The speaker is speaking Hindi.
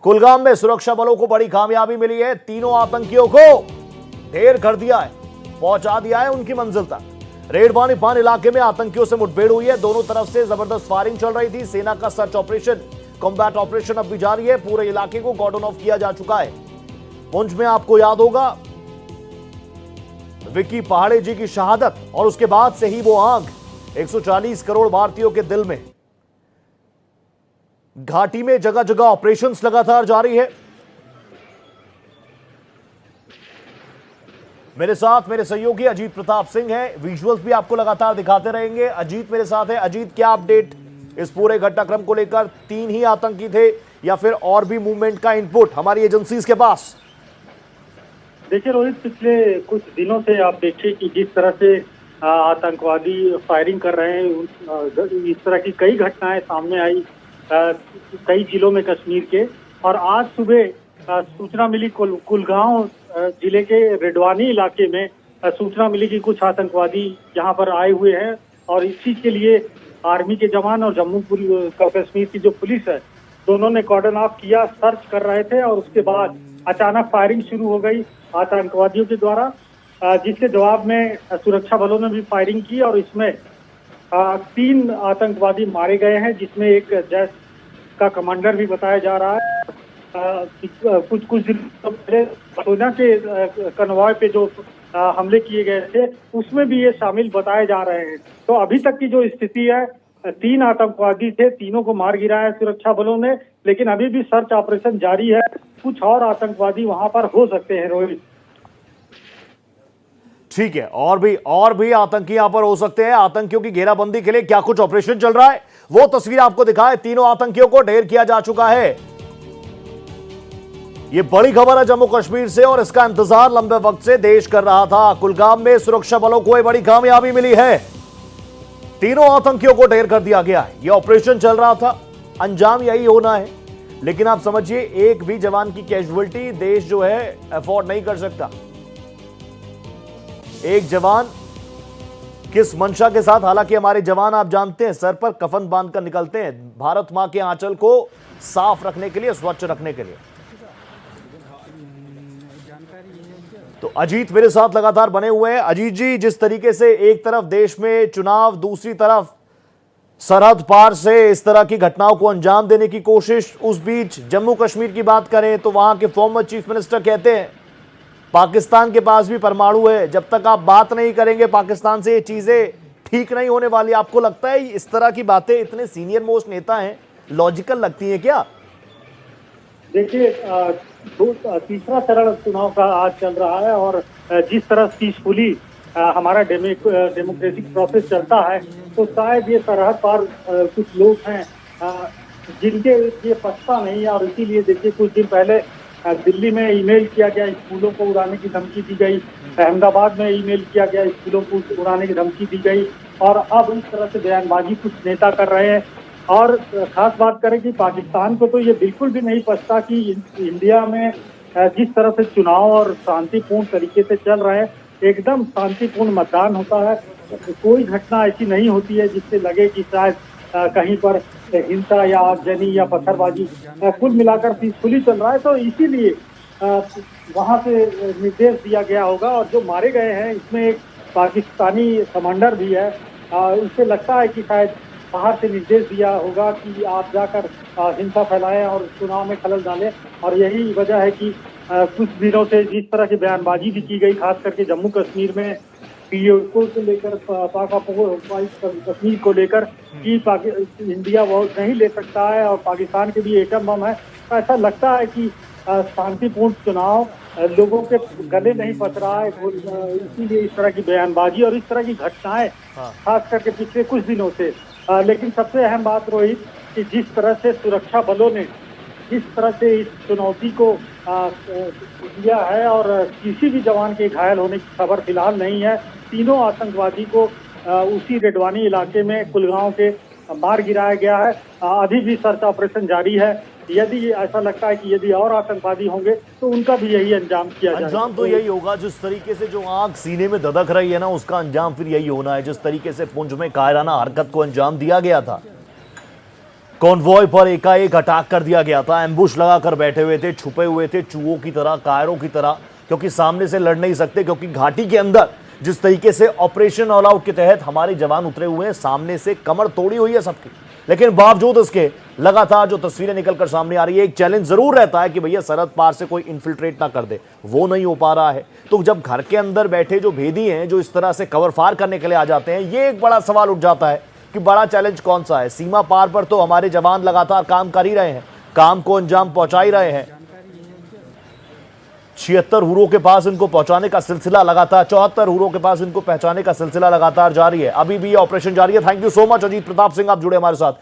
कुलगाम में सुरक्षा बलों को बड़ी कामयाबी मिली है। तीनों आतंकियों को ढेर कर दिया है, पहुंचा दिया है उनकी मंजिल तक। रेडवानी पान इलाके में आतंकियों से मुठभेड़ हुई है। दोनों तरफ से जबरदस्त फायरिंग चल रही थी। सेना का सर्च ऑपरेशन, कॉम्बैट ऑपरेशन अब भी जारी है। पूरे इलाके को कॉर्डन ऑफ किया जा चुका है। पुंछ में आपको याद होगा विक्की पहाड़े जी की शहादत, और उसके बाद से ही वो आग 140 करोड़ भारतीयों के दिल में। घाटी में जगह जगह ऑपरेशंस लगातार जारी है। मेरे साथ मेरे सहयोगी अजीत प्रताप सिंह हैं। विजुअल्स भी आपको लगातार दिखाते रहेंगे। अजीत मेरे साथ है। अजीत, क्या अपडेट इस पूरे घटनाक्रम को लेकर? 3 ही आतंकी थे या फिर और भी मूवमेंट का इनपुट हमारी एजेंसीज के पास? देखिए रोहित, पिछले कुछ दिनों से आप देखिए कि जिस तरह से आतंकवादी फायरिंग कर रहे हैं, इस तरह की कई घटनाएं सामने आई कई जिलों में कश्मीर के। और आज सुबह सूचना मिली कुलगांव जिले के रेडवानी इलाके में सूचना मिली कि कुछ आतंकवादी यहाँ पर आए हुए हैं, और इस चीज के लिए आर्मी के जवान और जम्मू कश्मीर की जो पुलिस है, दोनों ने कॉर्डन ऑफ किया, सर्च कर रहे थे। और उसके बाद अचानक फायरिंग शुरू हो गई आतंकवादियों के द्वारा, जिसके जवाब में सुरक्षा बलों ने भी फायरिंग की। और इसमें 3 आतंकवादी मारे गए हैं, जिसमें एक जैश का कमांडर भी बताया जा रहा है। कुछ दिन पहले सोना के कन्वॉय पे जो हमले किए गए थे, उसमें भी ये शामिल बताए जा रहे हैं। तो अभी तक की जो स्थिति है, 3 आतंकवादी थे, तीनों को मार गिराया है सुरक्षा बलों ने, लेकिन अभी भी सर्च ऑपरेशन जारी है। कुछ और आतंकवादी वहां पर हो सकते हैं रोहित। ठीक है, और भी आतंकी यहां पर हो सकते हैं। आतंकियों की घेराबंदी के लिए क्या कुछ ऑपरेशन चल रहा है, वो तस्वीर आपको दिखाए। तीनों आतंकियों को ढेर किया जा चुका है। ये बड़ी खबर है जम्मू कश्मीर से, और इसका इंतजार लंबे वक्त से देश कर रहा था। कुलगाम में सुरक्षा बलों को एक बड़ी कामयाबी मिली है। तीनों आतंकियों को ढेर कर दिया गया है। यह ऑपरेशन चल रहा था, अंजाम यही होना है। लेकिन आप समझिए, एक भी जवान की कैजुअलिटी देश जो है अफोर्ड नहीं कर सकता। एक जवान किस मंशा के साथ, हालांकि हमारे जवान आप जानते हैं सर पर कफन बांधकर निकलते हैं भारत मां के आंचल को साफ रखने के लिए, स्वच्छ रखने के लिए। तो अजीत मेरे साथ लगातार बने हुए हैं। अजीत जी, जिस तरीके से एक तरफ देश में चुनाव, दूसरी तरफ सरहद पार से इस तरह की घटनाओं को अंजाम देने की कोशिश, उस बीच जम्मू कश्मीर की बात करें तो वहां के फॉर्मर चीफ मिनिस्टर कहते हैं पाकिस्तान के पास भी परमाणु है, जब तक आप बात नहीं करेंगे पाकिस्तान से ये चीजें ठीक नहीं होने वाली। आपको लगता है इस तरह की बातें इतने सीनियर मोस्ट नेता हैं, लॉजिकल लगती है क्या? देखिए, तीसरा चरण चुनाव का आज चल रहा है, और जिस तरह पीसफुली हमारा डेमोक्रेटिक प्रोसेस चलता है, तो शायद ये सरहद पार कुछ लोग हैं जिनके ये पछता नहीं है। और इसीलिए देखिए, कुछ दिन पहले दिल्ली में ईमेल किया गया, स्कूलों को उड़ाने की धमकी दी गई। अहमदाबाद में ईमेल किया गया, स्कूलों को उड़ाने की धमकी दी गई। और अब इस तरह से बयानबाजी कुछ नेता कर रहे हैं। और खास बात करें कि पाकिस्तान को तो ये बिल्कुल भी नहीं पछता कि इंडिया में जिस तरह से चुनाव और शांतिपूर्ण तरीके से चल रहे हैं, एकदम शांतिपूर्ण मतदान होता है। कोई घटना ऐसी नहीं होती है जिससे लगे कि शायद कहीं पर हिंसा या आगजनी या पत्थरबाजी, कुल मिलाकर पीसफुली चल रहा है। तो इसीलिए वहां से निर्देश दिया गया होगा। और जो मारे गए हैं, इसमें एक पाकिस्तानी कमांडर भी है। उससे लगता है कि शायद बाहर से निर्देश दिया होगा कि आप जाकर हिंसा फैलाएं और चुनाव में खलल डालें। और यही वजह है कि कुछ दिनों से जिस तरह की बयानबाजी भी की गई, खास करके जम्मू कश्मीर में पीओके को लेकर, कश्मीर को लेकर कि इंडिया वो नहीं ले सकता है और पाकिस्तान के भी एटम बम है, तो ऐसा लगता है कि शांतिपूर्ण चुनाव लोगों के गले नहीं पच रहा है। इसीलिए इस तरह की बयानबाजी और इस तरह की घटनाएं खास करके पिछले कुछ दिनों से। लेकिन सबसे अहम बात रोहित, कि जिस तरह से सुरक्षा बलों ने जिस तरह से इस चुनौती को दिया है, और किसी भी जवान के घायल होने की खबर फिलहाल नहीं है। तीनों आतंकवादी को उसी रेडवानी इलाके में कुलगांव के मार गिराया गया है। अभी भी सर्च ऑपरेशन जारी है। यदि ऐसा लगता है कि यदि और आतंकवादी होंगे तो उनका भी यही अंजाम किया जाएगा। अंजाम तो यही होगा। जिस तरीके से जो आग सीने में धधक रही है ना, उसका अंजाम फिर यही होना है। जिस तरीके से पुंछ में कायराना हरकत को अंजाम दिया गया था, कॉन्वॉय पर एकाएक अटैक कर दिया गया था। एम्बुश लगाकर बैठे हुए थे, छुपे हुए थे चूहों की तरह, कायरों की तरह, क्योंकि सामने से लड़ नहीं सकते, क्योंकि घाटी के अंदर जिस तरीके से ऑपरेशन ऑल आउट के तहत हमारे जवान उतरे हुए हैं, सामने से कमर तोड़ी हुई है सबकी, लेकिन बावजूद इसके लगातार जो तस्वीरें निकलकर सामने आ रही है, एक चैलेंज जरूर रहता है कि भैया सरहद पार से कोई इन्फिल्ट्रेट ना कर दे, वो नहीं हो पा रहा है। तो जब घर के अंदर बैठे जो भेदी हैं, जो इस तरह से कवर फायर करने के लिए आ जाते हैं, ये एक बड़ा सवाल उठ जाता है कि बड़ा चैलेंज कौन सा है। सीमा पार पर तो हमारे जवान लगातार काम कर ही रहे हैं, काम को अंजाम पहुंचा ही रहे हैं। 76 हुरों के पास इनको पहुंचाने का सिलसिला लगातार, 74 हुरों के पास इनको पहुंचाने का सिलसिला लगातार जारी है। अभी भी ये ऑपरेशन जारी है। Thank you so much Ajit Pratap Singh, आप जुड़े हमारे साथ।